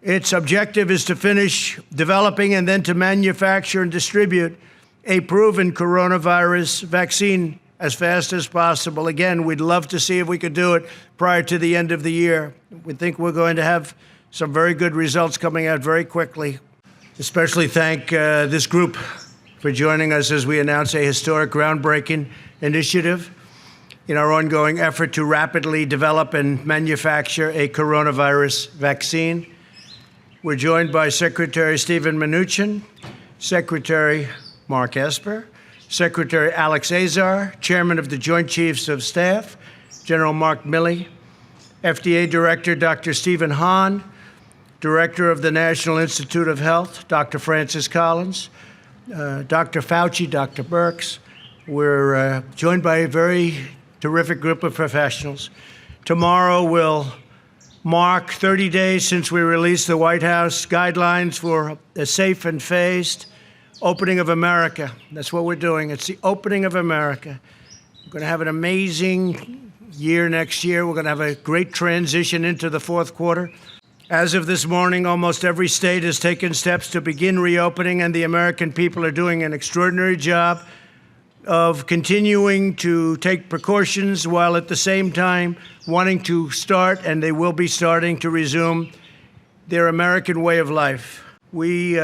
Its objective is to finish developing and then to manufacture and distribute a proven coronavirus vaccine as fast as possible. Again, we'd love to see if we could do it prior to the end of the year. We think we're going to have some very good results coming out very quickly. Especially thank this group for joining us as we announce a historic groundbreaking initiative in our ongoing effort to rapidly develop and manufacture a coronavirus vaccine. We're joined by Secretary Stephen Mnuchin, Secretary Mark Esper, Secretary Alex Azar, Chairman of the Joint Chiefs of Staff, General Mark Milley, FDA Director Dr. Stephen Hahn, Director of the National Institute of Health, Dr. Francis Collins, Dr. Fauci, Dr. Birx. We're joined by a very terrific group of professionals. Tomorrow will mark 30 days since we released the White House guidelines for a safe and phased opening of America. That's what we're doing. It's the opening of America. We're going to have an amazing year next year. We're going to have a great transition into the fourth quarter. As of this morning, almost every state has taken steps to begin reopening, and the American people are doing an extraordinary job of continuing to take precautions while at the same time wanting to start, and they will be starting to resume their American way of life. We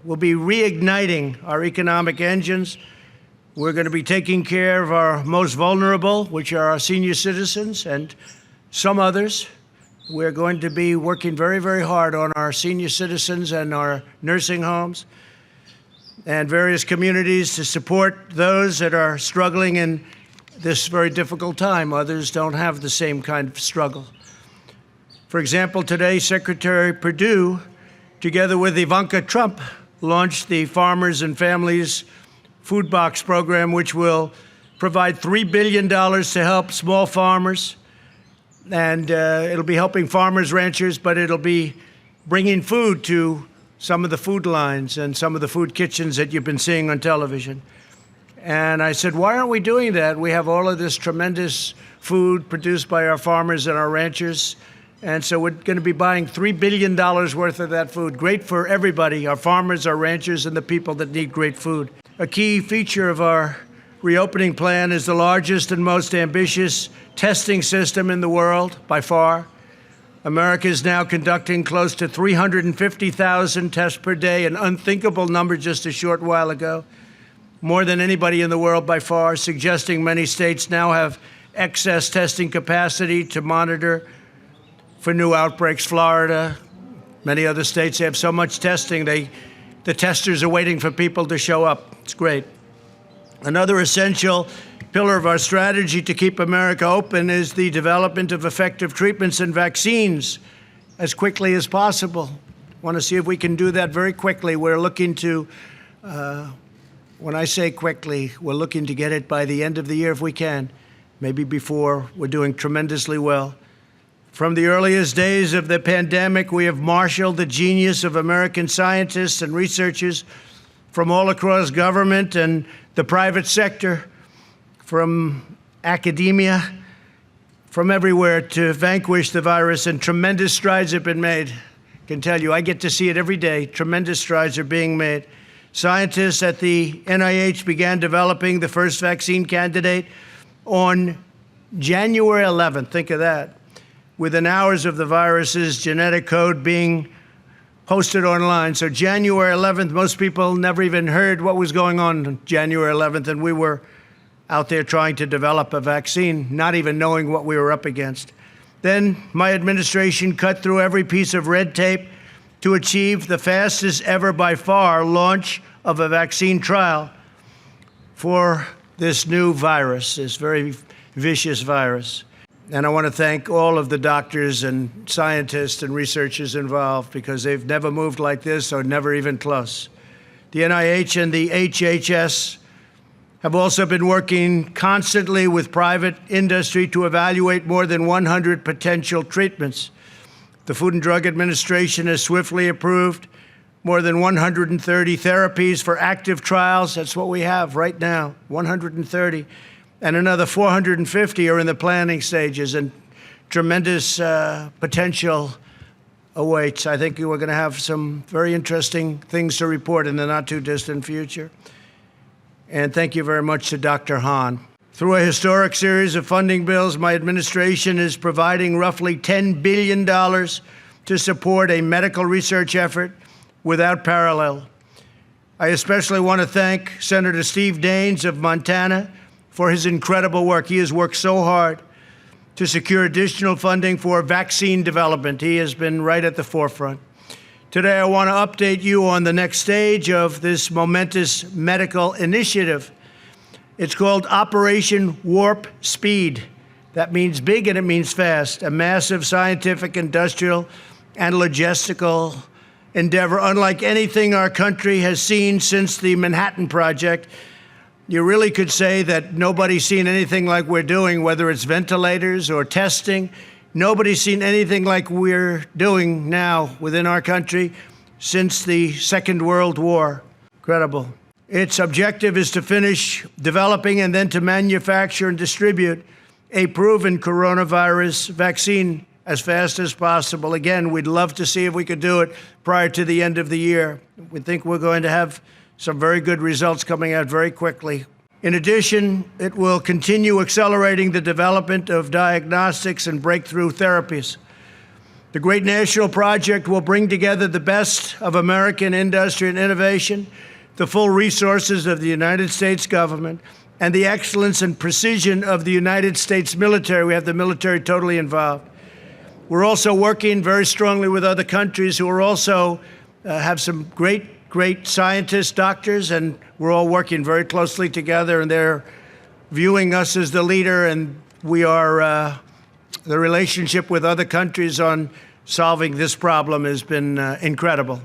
will be reigniting our economic engines. We're going to be taking care of our most vulnerable, which are our senior citizens and some others. We're going to be working very, very hard on our senior citizens and our nursing homes and various communities to support those that are struggling in this very difficult time. Others don't have the same kind of struggle. For example, today, Secretary Perdue, together with Ivanka Trump, launched the Farmers and Families Food Box Program, which will provide $3 billion to help small farmers. And it'll be helping farmers, ranchers, but it'll be bringing food to some of the food lines and some of the food kitchens that you've been seeing on television. And I said, why aren't we doing that? We have all of this tremendous food produced by our farmers and our ranchers. And so we're going to be buying $3 billion worth of that food. Great for everybody, our farmers, our ranchers, and the people that need great food. A key feature of our reopening plan is the largest and most ambitious testing system in the world, by far. America is now conducting close to 350,000 tests per day, an unthinkable number just a short while ago, more than anybody in the world by far, suggesting many states now have excess testing capacity to monitor for new outbreaks. Florida, many other states have so much testing, the testers are waiting for people to show up. It's great. Another essential pillar of our strategy to keep America open is the development of effective treatments and vaccines as quickly as possible. I want to see if we can do that very quickly. We're looking to, when I say quickly, we're looking to get it by the end of the year if we can, maybe before. We're doing tremendously well. From the earliest days of the pandemic, we have marshaled the genius of American scientists and researchers from all across government and the private sector, from academia, from everywhere to vanquish the virus, and tremendous strides have been made. I can tell you, I get to see it every day. Tremendous strides are being made. Scientists at the NIH began developing the first vaccine candidate on January 11th. Think of that. Within hours of the virus's genetic code being posted online. So January 11th, most people never even heard what was going on January 11th, and we were out there trying to develop a vaccine, not even knowing what we were up against. Then my administration cut through every piece of red tape to achieve the fastest ever by far launch of a vaccine trial for this new virus, this very vicious virus. And I want to thank all of the doctors and scientists and researchers involved, because they've never moved like this or never even close. The NIH and the HHS have also been working constantly with private industry to evaluate more than 100 potential treatments. The Food and Drug Administration has swiftly approved more than 130 therapies for active trials. That's what we have right now, 130. And another 450 are in the planning stages, and tremendous potential awaits. I think we're going to have some very interesting things to report in the not-too-distant future. And thank you very much to Dr. Hahn. Through a historic series of funding bills, my administration is providing roughly $10 billion to support a medical research effort without parallel. I especially want to thank Senator Steve Daines of Montana for his incredible work. He has worked so hard to secure additional funding for vaccine development. He has been right at the forefront. Today, I want to update you on the next stage of this momentous medical initiative. It's called Operation Warp Speed. That means big and it means fast, a massive scientific, industrial, and logistical endeavor unlike anything our country has seen since the Manhattan Project. You really could say that nobody's seen anything like we're doing, whether it's ventilators or testing. Nobody's seen anything like we're doing now within our country since the Second World War. Incredible. Its objective is to finish developing and then to manufacture and distribute a proven coronavirus vaccine as fast as possible. Again, we'd love to see if we could do it prior to the end of the year. We think we're going to have some very good results coming out very quickly. In addition, it will continue accelerating the development of diagnostics and breakthrough therapies. The great national project will bring together the best of American industry and innovation, the full resources of the United States government, and the excellence and precision of the United States military. We have the military totally involved. We're also working very strongly with other countries who are also have some great scientists, doctors, and we're all working very closely together, and they're viewing us as the leader, and we are, the relationship with other countries on solving this problem has been incredible.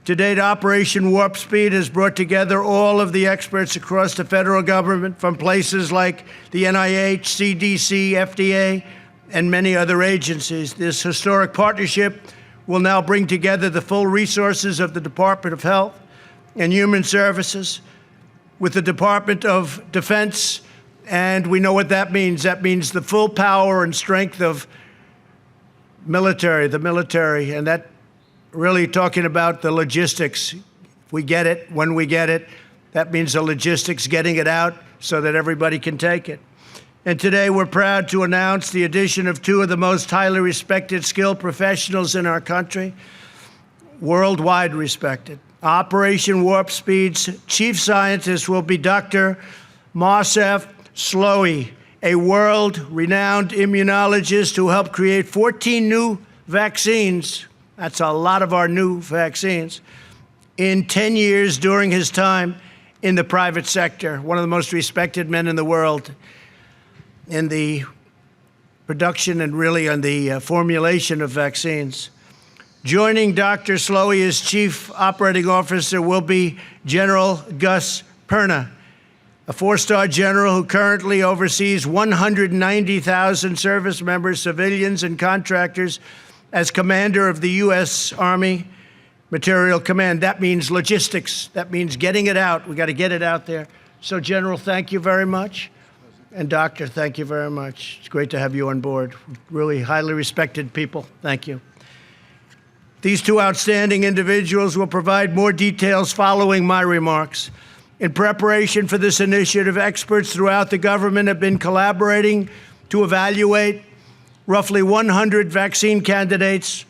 To date, Operation Warp Speed has brought together all of the experts across the federal government from places like the NIH, CDC, FDA, and many other agencies. This historic partnership will now bring together the full resources of the Department of Health and Human Services with the Department of Defense, and we know what that means. That means the full power and strength of the military, and that really talking about the logistics. If we get it, when we get it, that means the logistics, getting it out so that everybody can take it. And today we're proud to announce the addition of two of the most highly respected, skilled professionals in our country, worldwide respected. Operation Warp Speed's chief scientist will be Dr. Moncef Slaoui, a world-renowned immunologist who helped create 14 new vaccines. That's a lot of our new vaccines in 10 years during his time in the private sector, one of the most respected men in the world in the production and really on the formulation of vaccines. Joining Dr. Slaoui as Chief Operating Officer will be General Gus Perna, a four-star general who currently oversees 190,000 service members, civilians, and contractors as commander of the U.S. Army Material Command. That means logistics. That means getting it out. We got to get it out there. So, General, thank you very much. And Doctor, thank you very much. It's great to have you on board. Really highly respected people. Thank you. These two outstanding individuals will provide more details following my remarks. In preparation for this initiative, experts throughout the government have been collaborating to evaluate roughly 100 vaccine candidates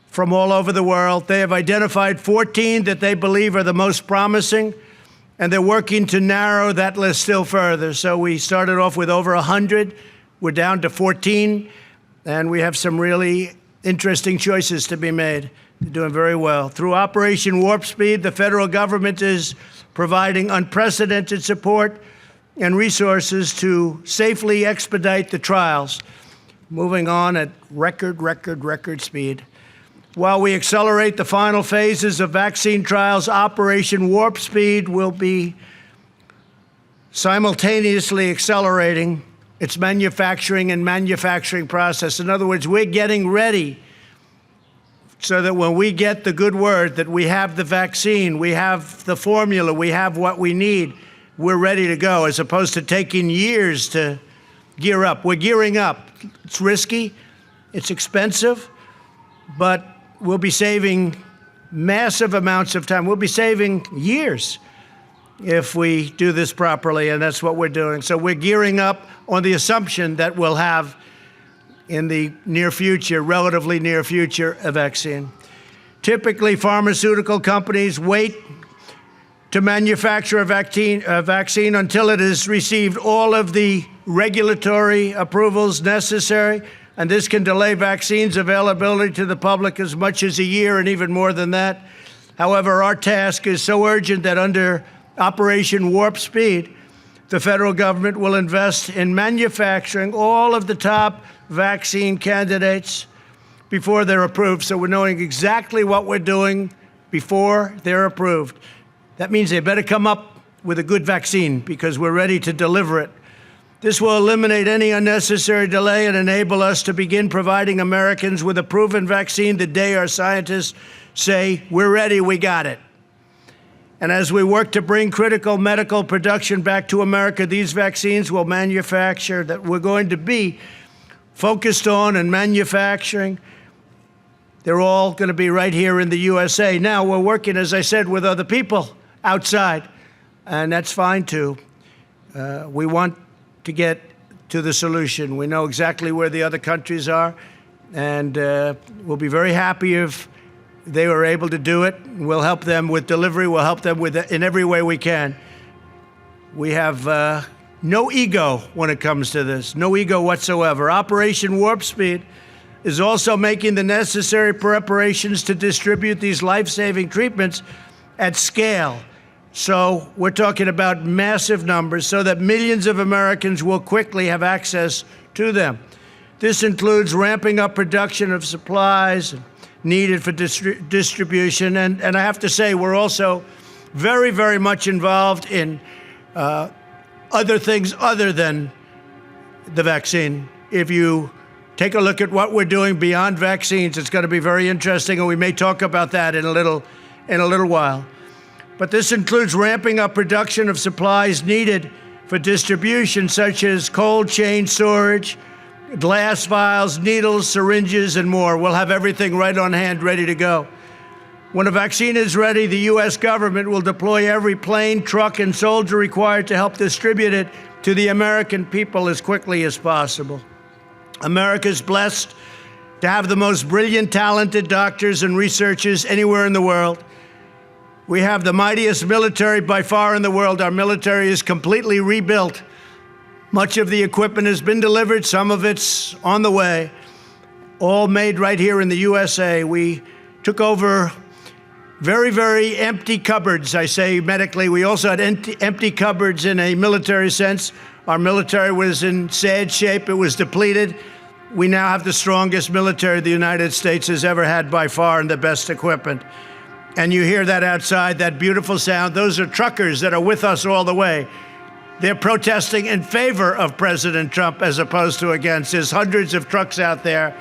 from all over the world. They have identified 14 that they believe are the most promising, and they're working to narrow that list still further. So we started off with over 100. We're down to 14, and we have some really interesting choices to be made. They're doing very well. Through Operation Warp Speed, the federal government is providing unprecedented support and resources to safely expedite the trials, moving on at record speed. While we accelerate the final phases of vaccine trials, Operation Warp Speed will be simultaneously accelerating its manufacturing process. In other words, we're getting ready so that when we get the good word that we have the vaccine, we have the formula, we have what we need, we're ready to go, as opposed to taking years to gear up. We're gearing up. It's risky, it's expensive, but we'll be saving massive amounts of time. We'll be saving years if we do this properly, and that's what we're doing. So we're gearing up on the assumption that we'll have in the near future, relatively near future, a vaccine. Typically, pharmaceutical companies wait to manufacture a vaccine until it has received all of the regulatory approvals necessary, and this can delay vaccines availability to the public as much as a year and even more than that. However, our task is so urgent that under Operation Warp Speed, the federal government will invest in manufacturing all of the top vaccine candidates before they're approved. So we're knowing exactly what we're doing before they're approved. That means they better come up with a good vaccine because we're ready to deliver it. This will eliminate any unnecessary delay and enable us to begin providing Americans with a proven vaccine the day our scientists say, we're ready, we got it. And as we work to bring critical medical production back to America, these vaccines will manufacture that we're going to be focused on and manufacturing. They're all going to be right here in the USA. Now, we're working, as I said, with other people outside, and that's fine, too. We want to get to the solution. We know exactly where the other countries are, and we'll be very happy if they were able to do it. We'll help them with delivery. We'll help them with in every way we can. We have no ego when it comes to this, no ego whatsoever. Operation Warp Speed is also making the necessary preparations to distribute these life-saving treatments at scale. So we're talking about massive numbers so that millions of Americans will quickly have access to them. This includes ramping up production of supplies needed for distribution. And I have to say, we're also very, very much involved in other things other than the vaccine. If you take a look at what we're doing beyond vaccines, it's going to be very interesting, and we may talk about that in a little while. But this includes ramping up production of supplies needed for distribution, such as cold chain storage, glass vials, needles, syringes, and more. We'll have everything right on hand, ready to go. When a vaccine is ready, the U.S. government will deploy every plane, truck, and soldier required to help distribute it to the American people as quickly as possible. America is blessed to have the most brilliant, talented doctors and researchers anywhere in the world. We have the mightiest military by far in the world. Our military is completely rebuilt. Much of the equipment has been delivered. Some of it's on the way, all made right here in the USA. We took over very, very empty cupboards, I say medically. We also had empty cupboards in a military sense. Our military was in sad shape. It was depleted. We now have the strongest military the United States has ever had by far and the best equipment. And you hear that outside, that beautiful sound. Those are truckers that are with us all the way. They're protesting in favor of President Trump as opposed to against. There's hundreds of trucks out there,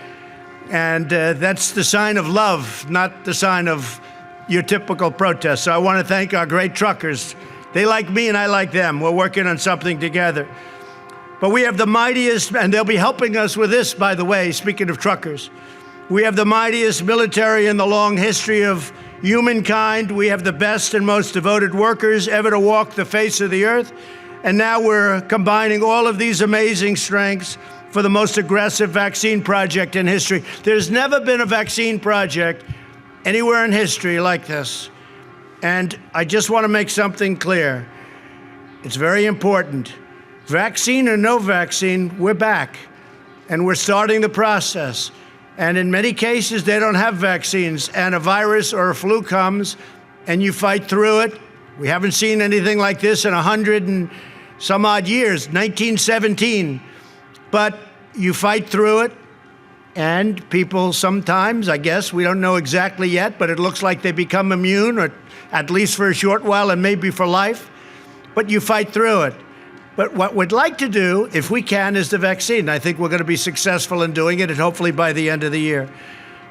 and that's the sign of love, not the sign of your typical protest. So I want to thank our great truckers. They like me and I like them. We're working on something together. But we have the mightiest, and they'll be helping us with this, by the way, speaking of truckers. We have the mightiest military in the long history of humankind. We have the best and most devoted workers ever to walk the face of the earth. And now we're combining all of these amazing strengths for the most aggressive vaccine project in history. There's never been a vaccine project anywhere in history like this. And I just want to make something clear. It's very important. Vaccine or no vaccine, we're back. And we're starting the process. And in many cases, they don't have vaccines. And a virus or a flu comes, and you fight through it. We haven't seen anything like this in 100 and some odd years, 1917. But you fight through it, and people sometimes, I guess, we don't know exactly yet, but it looks like they become immune, or at least for a short while and maybe for life. But you fight through it. But what we'd like to do, if we can, is the vaccine. I think we're going to be successful in doing it, and hopefully by the end of the year.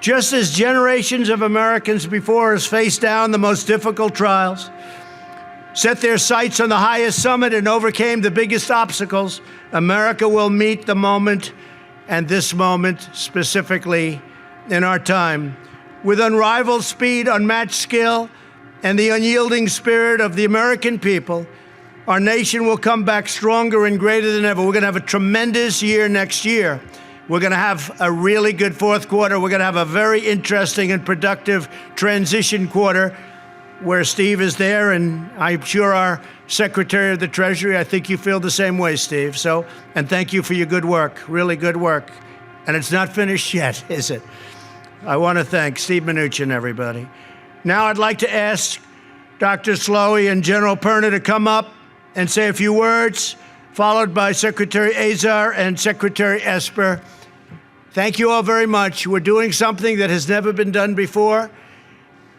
Just as generations of Americans before us faced down the most difficult trials, set their sights on the highest summit, and overcame the biggest obstacles, America will meet the moment, and this moment specifically in our time, With unrivaled speed, unmatched skill, and the unyielding spirit of the American people, our nation will come back stronger and greater than ever. We're going to have a tremendous year next year. We're going to have a really good fourth quarter. We're going to have a very interesting and productive transition quarter where Steve is there, and I'm sure our Secretary of the Treasury, I think you feel the same way, Steve. So, and thank you for your good work, really good work. And it's not finished yet, is it? I want to thank Steve Mnuchin and everybody. Now I'd like to ask Dr. Slaoui and General Perna to come up and say a few words, followed by Secretary Azar and Secretary Esper. Thank you all very much. We're doing something that has never been done before.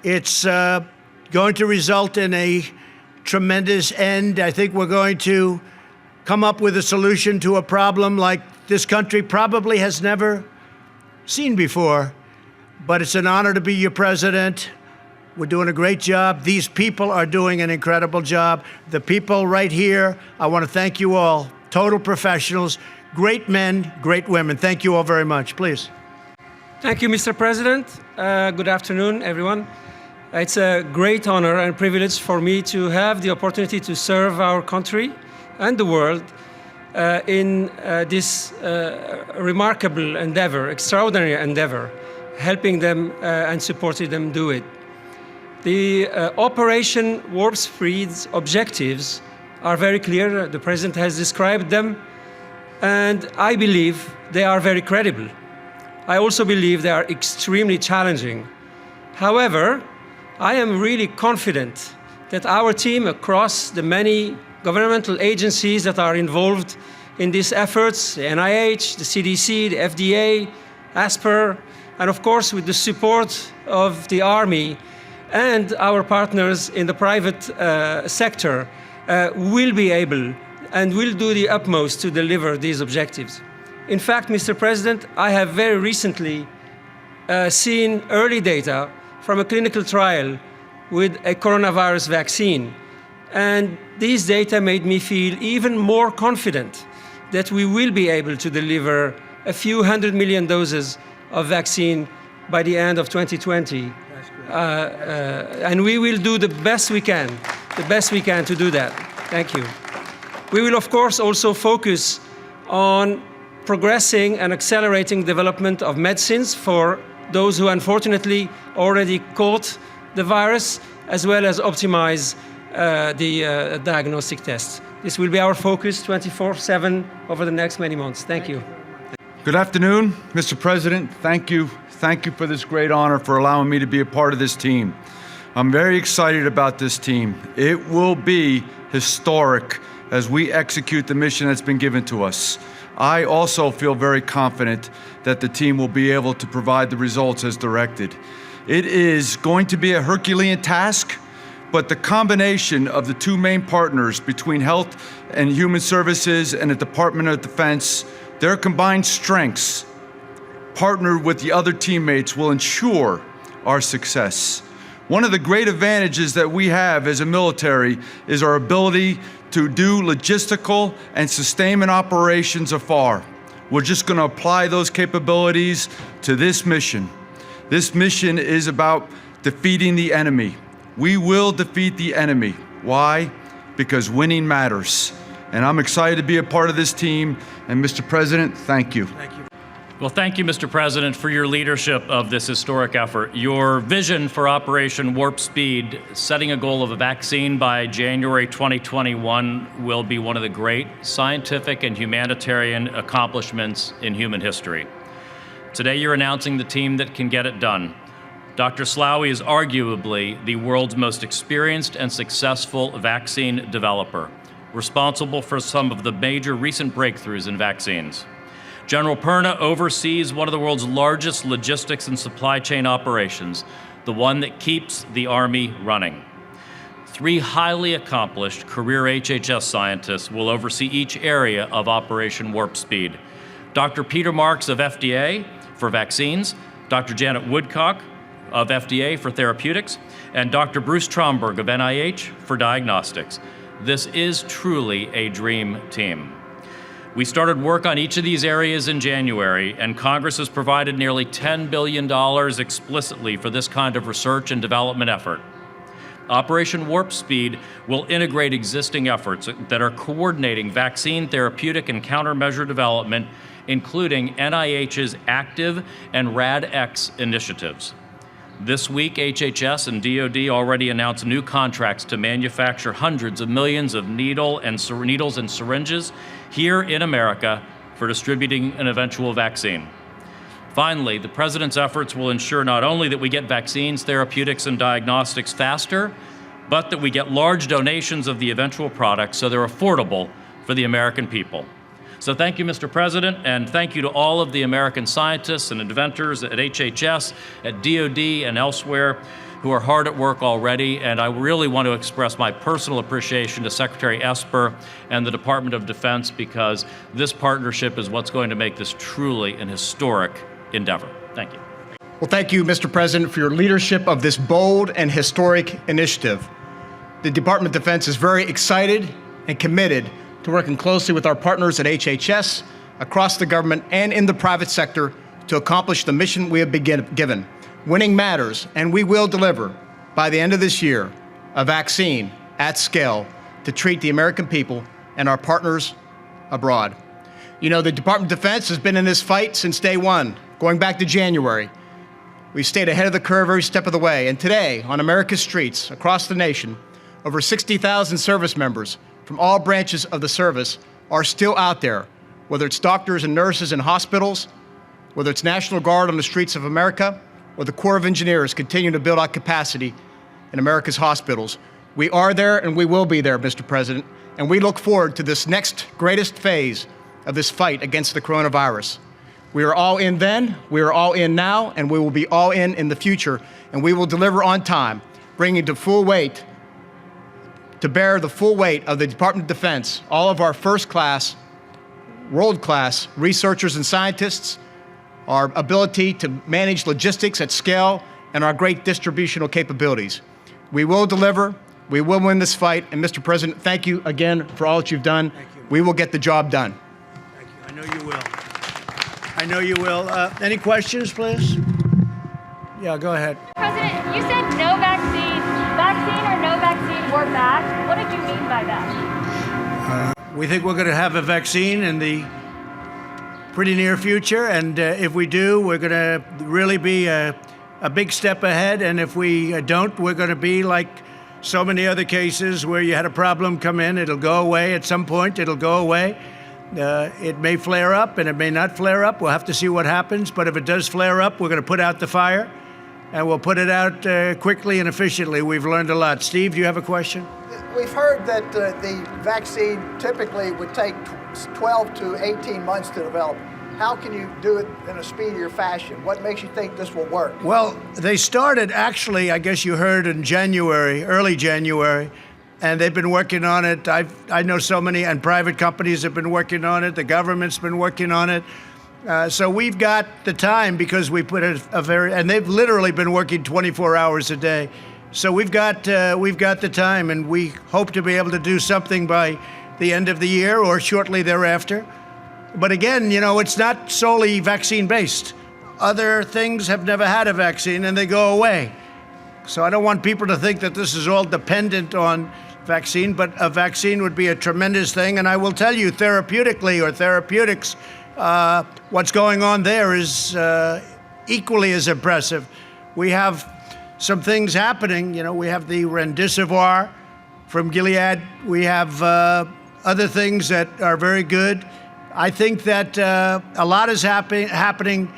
It's going to result in a tremendous end. I think we're going to come up with a solution to a problem like this country probably has never seen before. But it's an honor to be your president. We're doing a great job. These people are doing an incredible job. The people right here, I want to thank you all. Total professionals, great men, great women. Thank you all very much. Please. Thank you, Mr. President. Good afternoon, everyone. It's a great honor and privilege for me to have the opportunity to serve our country and the world in this remarkable endeavor, extraordinary endeavor, helping them and supporting them do it. The Operation Warp Speed's objectives are very clear. The President has described them, and I believe they are very credible. I also believe they are extremely challenging. However, I am really confident that our team across the many governmental agencies that are involved in these efforts, the NIH, the CDC, the FDA, ASPR, and of course with the support of the Army and our partners in the private sector, will be able and will do the utmost to deliver these objectives. In fact, Mr. President, I have very recently seen early data from a clinical trial with a coronavirus vaccine. And these data made me feel even more confident that we will be able to deliver a few 100 million doses of vaccine by the end of 2020. And we will do the best we can to do that. Thank you. We will, of course, also focus on progressing and accelerating development of medicines for those who unfortunately already caught the virus, as well as optimize the diagnostic tests. This will be our focus 24/7 over the next many months. Thank you. Good afternoon, Mr. President. Thank you. Thank you for this great honor for allowing me to be a part of this team. I'm very excited about this team. It will be historic as we execute the mission that's been given to us. I also feel very confident that the team will be able to provide the results as directed. It is going to be a Herculean task, but the combination of the two main partners between Health and Human Services and the Department of Defense, their combined strengths, partnered with the other teammates, will ensure our success. One of the great advantages that we have as a military is our ability to do logistical and sustainment operations afar. We're just going to apply those capabilities to this mission. This mission is about defeating the enemy. We will defeat the enemy. Why? Because winning matters. And I'm excited to be a part of this team. And Mr. President, thank you. Thank you. Well, thank you, Mr. President, for your leadership of this historic effort. Your vision for Operation Warp Speed, setting a goal of a vaccine by January 2021, will be one of the great scientific and humanitarian accomplishments in human history. Today, you're announcing the team that can get it done. Dr. Slaoui is arguably the world's most experienced and successful vaccine developer, responsible for some of the major recent breakthroughs in vaccines. General Perna oversees one of the world's largest logistics and supply chain operations, the one that keeps the Army running. 3 highly accomplished career HHS scientists will oversee each area of Operation Warp Speed. Dr. Peter Marks of FDA for vaccines, Dr. Janet Woodcock of FDA for therapeutics, and Dr. Bruce Tromberg of NIH for diagnostics. This is truly a dream team. We started work on each of these areas in January, and Congress has provided nearly $10 billion explicitly for this kind of research and development effort. Operation Warp Speed will integrate existing efforts that are coordinating vaccine, therapeutic, and countermeasure development, including NIH's ACTIVE and RADx initiatives. This week, HHS and DoD already announced new contracts to manufacture hundreds of millions of needles and syringes here in America for distributing an eventual vaccine. Finally, the President's efforts will ensure not only that we get vaccines, therapeutics, and diagnostics faster, but that we get large donations of the eventual products so they're affordable for the American people. So thank you, Mr. President, and thank you to all of the American scientists and inventors at HHS, at DoD, and elsewhere who are hard at work already. And I really want to express my personal appreciation to Secretary Esper and the Department of Defense, because this partnership is what's going to make this truly an historic endeavor. Thank you. Well, thank you, Mr. President, for your leadership of this bold and historic initiative. The Department of Defense is very excited and committed to working closely with our partners at HHS, across the government, and in the private sector to accomplish the mission we have been given. Winning matters, and we will deliver, by the end of this year, a vaccine at scale to treat the American people and our partners abroad. You know, the Department of Defense has been in this fight since day one, going back to January. We've stayed ahead of the curve every step of the way, and today, on America's streets across the nation, over 60,000 service members from all branches of the service are still out there, whether it's doctors and nurses in hospitals, whether it's National Guard on the streets of America, or the Corps of Engineers continuing to build out capacity in America's hospitals. We are there and we will be there, Mr. President, and we look forward to this next greatest phase of this fight against the coronavirus. We are all in then, we are all in now, and we will be all in the future, and we will deliver on time, bringing to bear the full weight of the Department of Defense, all of our first-class, world-class researchers and scientists, our ability to manage logistics at scale, and our great distributional capabilities. We will deliver, we will win this fight, and Mr. President, thank you again for all that you've done. We will get the job done. Thank you. I know you will. I know you will. Any questions, please? Yeah, go ahead. President, you said no vaccine or no vaccine, we're back. What did you mean by that? We think we're going to have a vaccine in the pretty near future, and if we do, we're going to really be a big step ahead, and if we don't, we're going to be like so many other cases where you had a problem come in, it'll go away at some point, it'll go away. It may flare up and it may not flare up. We'll have to see what happens, but if it does flare up, we're going to put out the fire, and we'll put it out quickly and efficiently. We've learned a lot. Steve, do you have a question? We've heard that the vaccine typically would take 12 to 18 months to develop. How can you do it in a speedier fashion? What makes you think this will work? Well, they started actually, I guess you heard in January, early January, and they've been working on it. I know so many, and private companies have been working on it. The government's been working on it. So we've got the time because we put and they've literally been working 24 hours a day. So we've got the time, and we hope to be able to do something by the end of the year or shortly thereafter. But again, you know, it's not solely vaccine-based. Other things have never had a vaccine, and they go away. So I don't want people to think that this is all dependent on vaccine, but a vaccine would be a tremendous thing. And I will tell you, therapeutically or therapeutics, what's going on there is equally as impressive. We have some things happening. You know, we have the remdesivir from Gilead. We have other things that are very good. I think that a lot is happening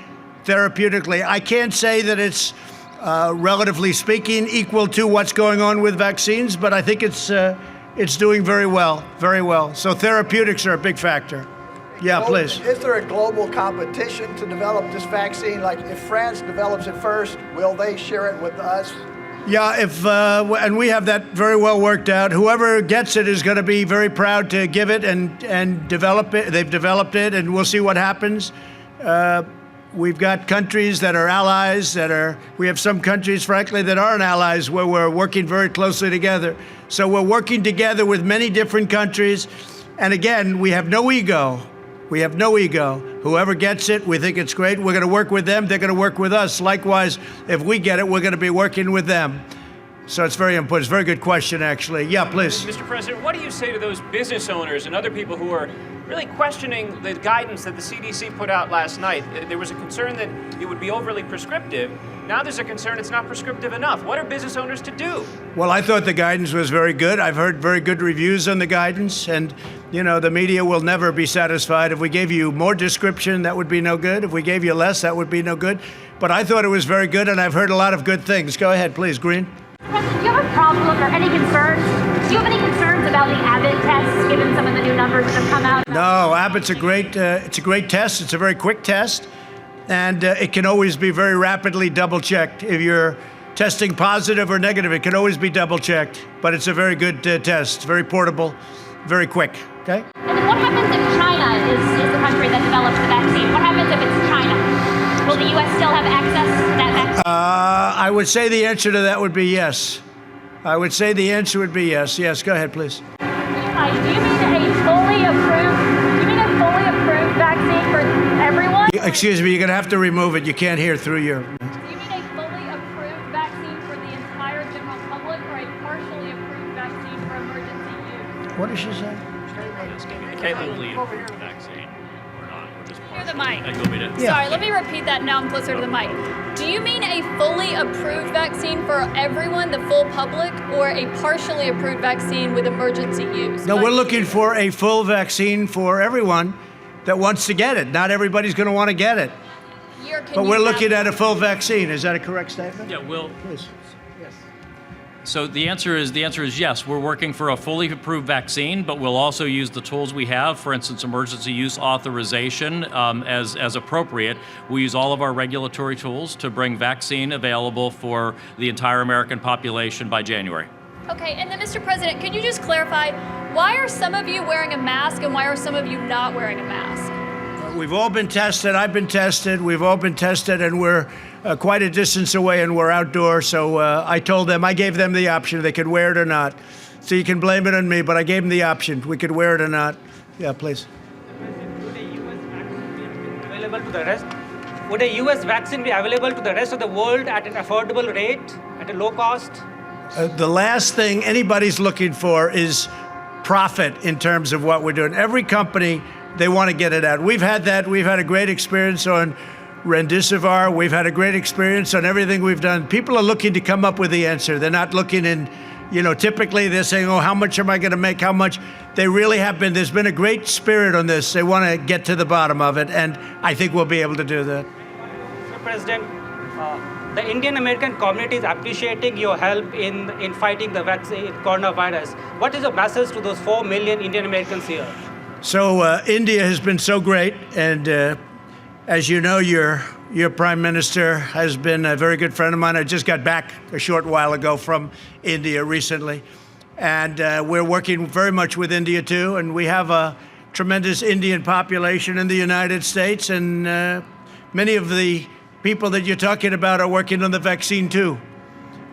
therapeutically. I can't say that it's, relatively speaking, equal to what's going on with vaccines, but I think it's doing very well, very well. So therapeutics are a big factor. Yeah, please. Is there a global competition to develop this vaccine? Like, if France develops it first, will they share it with us? Yeah, and we have that very well worked out. Whoever gets it is going to be very proud to give it and develop it. They've developed it, and we'll see what happens. We've got countries that are allies we have some countries, frankly, that aren't allies, where we're working very closely together. So we're working together with many different countries. And again, we have no ego. We have no ego. Whoever gets it, we think it's great. We're going to work with them. They're going to work with us. Likewise, if we get it, we're going to be working with them. So it's very important. It's a very good question, actually. Yeah, please. Mr. President, what do you say to those business owners and other people who are really questioning the guidance that the CDC put out last night? There was a concern that it would be overly prescriptive. Now there's a concern it's not prescriptive enough. What are business owners to do? Well, I thought the guidance was very good. I've heard very good reviews on the guidance. And, you know, the media will never be satisfied. If we gave you more description, that would be no good. If we gave you less, that would be no good. But I thought it was very good, and I've heard a lot of good things. Go ahead, please, Green. President, do you have a problem or any concerns? Do you have any concerns about the Abbott tests, given some of the new numbers that have come out? No, Abbott's a great. It's a great test. It's a very quick test, and it can always be very rapidly double-checked. If you're testing positive or negative, it can always be double-checked. But it's a very good test. It's very portable, very quick. Okay. And then what happens if China is the country that develops the vaccine? What happens if it's China? Will the U.S. still have access to that vaccine? I would say the answer to that would be yes. I would say the answer would be yes. Yes, go ahead, please. Hi, do you mean a fully approved vaccine for everyone? Excuse me, you're going to have to remove it. You can't hear through your... Do you mean a fully approved vaccine for the entire general public or a partially approved vaccine for emergency use? What did she say? Fully approved vaccine or not? Or just Near the mic. You want me to? Sorry, let me repeat that. Now I'm closer to the mic. Do you mean a fully approved vaccine for everyone, the full public, or a partially approved vaccine with emergency use? No, we're looking for a full vaccine for everyone that wants to get it. Not everybody's going to want to get it. But we're looking at a full vaccine. Is that a correct statement? Yeah, we'll. Please. So the answer is yes. We're working for a fully approved vaccine, but we'll also use the tools we have, for instance, emergency use authorization as appropriate. We use all of our regulatory tools to bring vaccine available for the entire American population by January. Okay, and then Mr. President, could you just clarify, why are some of you wearing a mask and why are some of you not wearing a mask? We've all been tested. I've been tested. We've all been tested, and we're quite a distance away, and we're outdoors. So I gave them the option. They could wear it or not. So you can blame it on me, but I gave them the option. We could wear it or not. Yeah, please. Would a U.S. vaccine be available to the rest of the world at an affordable rate, at a low cost? The last thing anybody's looking for is profit in terms of what we're doing. Every company, they want to get it out. We've had that. We've had a great experience on Remdesivir. We've had a great experience on everything we've done. People are looking to come up with the answer. They're not looking in, typically they're saying, oh, how much am I going to make? How much? They really have been. There's been a great spirit on this. They want to get to the bottom of it, and I think we'll be able to do that. Mr. President, the Indian American community is appreciating your help in fighting the vaccine coronavirus. What is your message to those 4 million Indian Americans here? So India has been so great, and as you know, your prime minister has been a very good friend of mine. I just got back a short while ago from India recently, and we're working very much with India too. And we have a tremendous Indian population in the United States, and many of the people that you're talking about are working on the vaccine too.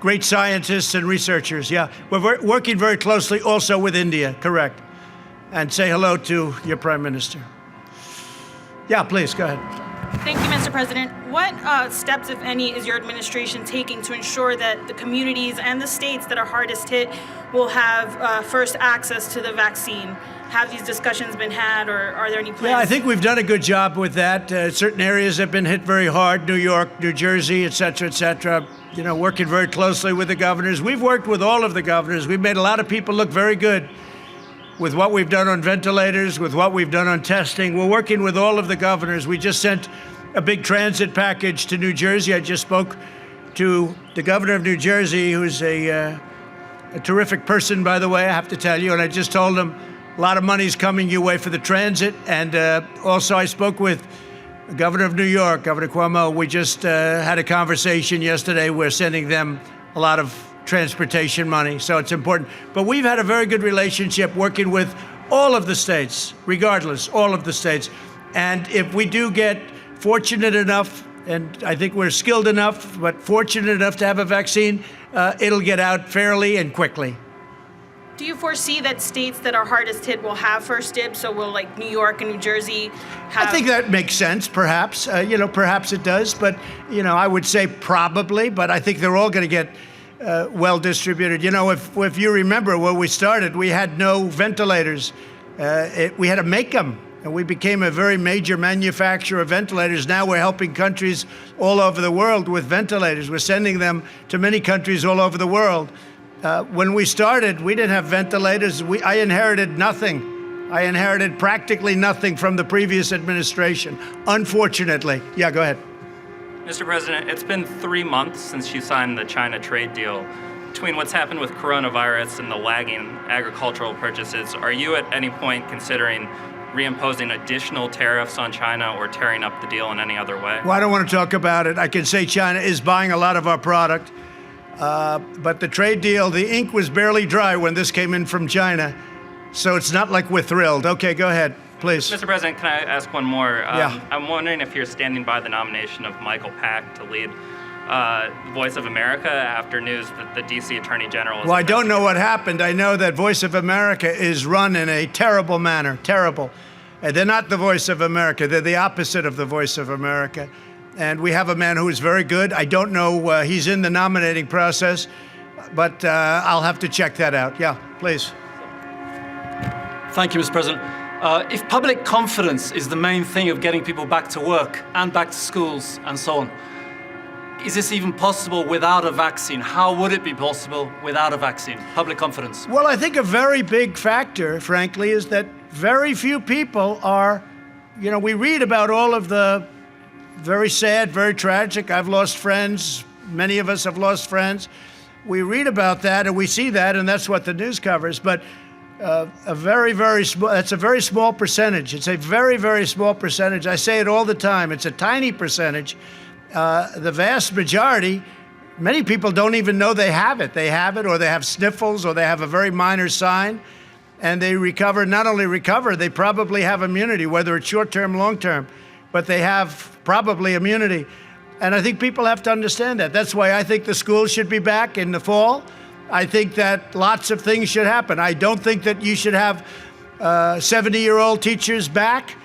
Great scientists and researchers. Yeah, we're working very closely also with India. Correct. And say hello to your prime minister. Yeah, please, go ahead. Thank you, Mr. President. What steps, if any, is your administration taking to ensure that the communities and the states that are hardest hit will have first access to the vaccine? Have these discussions been had, or are there any plans? Yeah, I think we've done a good job with that. Certain areas have been hit very hard, New York, New Jersey, et cetera, working very closely with the governors. We've worked with all of the governors. We've made a lot of people look very good with what we've done on ventilators, with what we've done on testing. We're working with all of the governors. We just sent a big transit package to New Jersey. I just spoke to the governor of New Jersey, who's a terrific person, by the way, I have to tell you. And I just told him a lot of money's coming your way for the transit. And also I spoke with the governor of New York, Governor Cuomo. We just had a conversation yesterday. We're sending them a lot of transportation money, so it's important. But we've had a very good relationship working with all of the states, regardless, all of the states. And if we do get fortunate enough, and I think we're skilled enough, but fortunate enough to have a vaccine, it'll get out fairly and quickly. Do you foresee that states that are hardest hit will have first dibs? So will like New York and New Jersey have? I think that makes sense, perhaps. Perhaps it does. But, I would say probably. But I think they're all going to get well distributed. If you remember where we started, we had no ventilators. We had to make them. And we became a very major manufacturer of ventilators. Now we're helping countries all over the world with ventilators. We're sending them to many countries all over the world. When we started, we didn't have ventilators. I inherited nothing. I inherited practically nothing from the previous administration, unfortunately. Yeah, go ahead. Mr. President, it's been 3 months since you signed the China trade deal. Between what's happened with coronavirus and the lagging agricultural purchases, are you at any point considering reimposing additional tariffs on China or tearing up the deal in any other way? Well, I don't want to talk about it. I can say China is buying a lot of our product. But the trade deal, the ink was barely dry when this came in from China. So it's not like we're thrilled. Okay, go ahead, please. Mr. President, can I ask one more? Yeah. I'm wondering if you're standing by the nomination of Michael Pack to lead Voice of America after news that the D.C. Attorney General is... Well, I don't know what happened. I know that Voice of America is run in a terrible manner, terrible. They're not the Voice of America. They're the opposite of the Voice of America. And we have a man who is very good. I don't know, he's in the nominating process, but I'll have to check that out. Yeah, please. Thank you, Mr. President. If public confidence is the main thing of getting people back to work and back to schools and so on, is this even possible without a vaccine? How would it be possible without a vaccine? Public confidence. Well, I think a very big factor, frankly, is that very few people are, we read about all of the very sad, very tragic. I've lost friends. Many of us have lost friends. We read about that and we see that, and that's what the news covers. But that's a very small percentage. It's a very, very small percentage. I say it all the time. It's a tiny percentage. The vast majority, many people don't even know they have it. They have it, or they have sniffles, or they have a very minor sign, and they recover. Not only recover, they probably have immunity, whether it's short-term, long-term. But they have probably immunity. And I think people have to understand that. That's why I think the schools should be back in the fall. I think that lots of things should happen. I don't think that you should have 70-year-old teachers back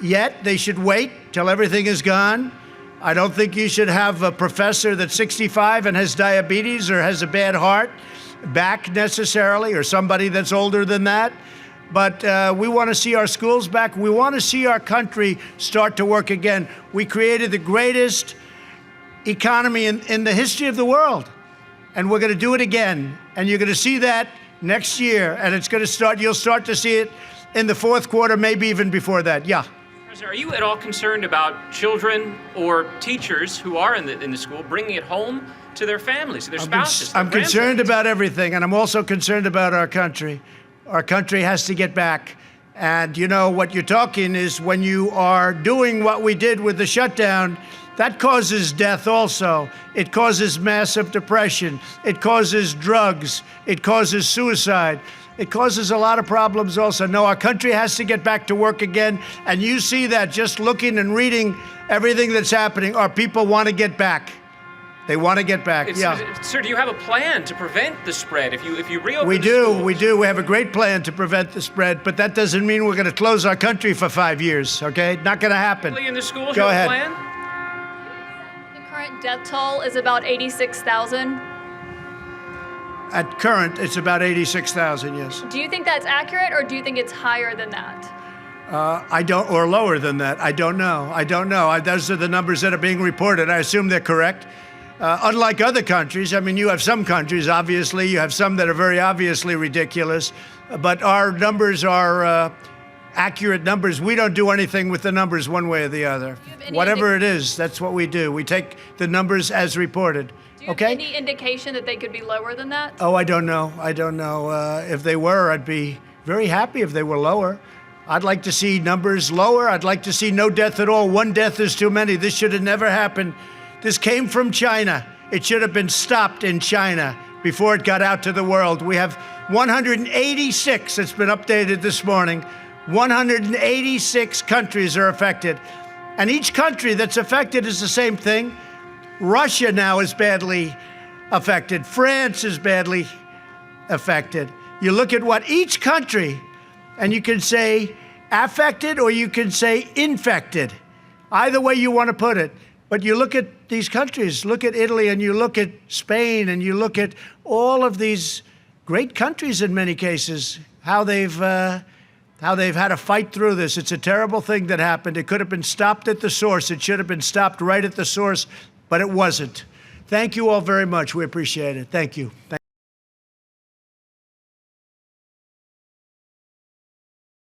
yet. They should wait till everything is gone. I don't think you should have a professor that's 65 and has diabetes or has a bad heart back necessarily, or somebody that's older than that. But we want to see our schools back. We want to see our country start to work again. We created the greatest economy in the history of the world. And we're going to do it again. And you're going to see that next year. And it's going to start, you'll start to see it in the fourth quarter, maybe even before that. Yeah. President, are you at all concerned about children or teachers who are in the school bringing it home to their families, their spouses? I'm concerned about everything. And I'm also concerned about our country. Our country has to get back. And what you're talking is when you are doing what we did with the shutdown, that causes death also. It causes massive depression. It causes drugs. It causes suicide. It causes a lot of problems also. No, our country has to get back to work again. And you see that just looking and reading everything that's happening. Our people want to get back. They want to get back. Sir, do you have a plan to prevent the spread if you reopen We the do. schools? We do. We have a great plan to prevent the spread, but that doesn't mean we're going to close our country for 5 years, okay? Not going to happen. In the schools, Go you have ahead. a plan? The current death toll is about 86,000. At current, it's about 86,000, yes. Do you think that's accurate, or do you think it's higher than that? I don't, or lower than that. I don't know. Those are the numbers that are being reported. I assume they're correct. Unlike other countries, you have some countries, obviously, you have some that are very obviously ridiculous, but our numbers are accurate numbers. We don't do anything with the numbers one way or the other. Whatever it is, that's what we do. We take the numbers as reported. Do you have any indication that they could be lower than that? Oh, I don't know. If they were, I'd be very happy if they were lower. I'd like to see numbers lower. I'd like to see no death at all. One death is too many. This should have never happened. This came from China. It should have been stopped in China before it got out to the world. We have 186, it's been updated this morning. 186 countries are affected. And each country that's affected is the same thing. Russia now is badly affected. France is badly affected. You look at what each country, and you can say affected or you can say infected, either way you want to put it. But you look at these countries, look at Italy, and you look at Spain, and you look at all of these great countries in many cases, how they've had to fight through this. It's a terrible thing that happened. It could have been stopped at the source. It should have been stopped right at the source, but it wasn't. Thank you all very much. We appreciate it. Thank you.